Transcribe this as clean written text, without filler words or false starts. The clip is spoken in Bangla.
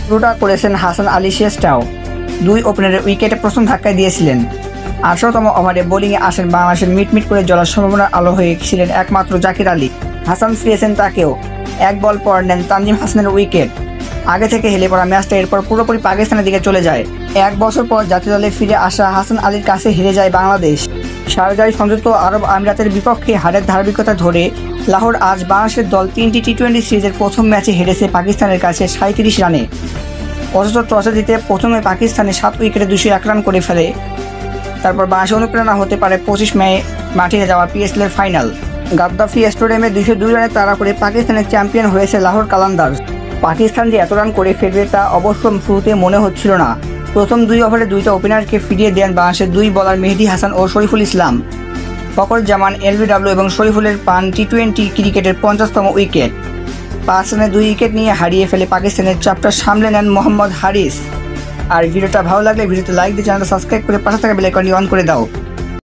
পুরোটা করেছেন হাসান আলী শেষটাও। দুই ওপেনারের উইকেটে প্রথম ধাক্কায় দিয়েছিলেন। 18তম ওভারে বোলিংয়ে আসেন বাংলাদেশের মিটমিট করে জ্বলার সম্ভাবনার আলো হয়ে ছিলেন একমাত্র জাকির আলী। হাসান ফিরেছেন তাকেও। এক বল পর নেন তানজিম হাসানের উইকেট। আগে থেকে হেলে পড়া ম্যাচটা এরপর পুরোপুরি পাকিস্তানের দিকে চলে যায়। 1 বছর পর জাতীয় দলে ফিরে আসা হাসান আলীর কাছে হেরে যায় বাংলাদেশ। শারজায় সংযুক্ত আরব আমিরাতের বিপক্ষে হারের ধারাবাহিকতা ধরে লাহোর আজ বাংলাদেশের দল 3টি টি-20 সিরিজের প্রথম ম্যাচে হেরেছে পাকিস্তানের কাছে 37 রানে। অথচ টসে জিতে প্রথমে পাকিস্তানে 7 উইকেটে 201 রান করে ফেলে। তারপর বাংলাদেশ অনুপ্রেরণা হতে পারে 25 মে মাঠে যাওয়া পিএসএল এর ফাইনাল। গাদ্দাফি স্টেডিয়ামে 202 রানে তাড়া করে পাকিস্তানের চ্যাম্পিয়ন হয়েছে লাহোর কালান্দার্স। পাকিস্তান যে এত রান করে ফেলবে তা অবশ্য শুরুতে মনে হচ্ছিল না। প্রথম 2 ওভারে 2টা ওপেনারকে ফিরিয়ে দেন বাংলাদেশের 2 বোলার মেহেদী হাসান ও শরীফুল ইসলাম। ফখর জামান, এলবিডব্লিউ এবং শরীফুলের পান টি-20 ক্রিকেটের 50তম উইকেট। 5 রানে 2 উইকেট নিয়ে হারিয়ে ফেলে পাকিস্তানের চাপটা সামলে নেন মোহাম্মদ হারিস। আর ভিডিওটা ভালো লাগলে ভিডিওতে লাইক দিয়ে চ্যানেলটা সাবস্ক্রাইব করে পাশে থাকা বেল আইকনটি অন করে দাও।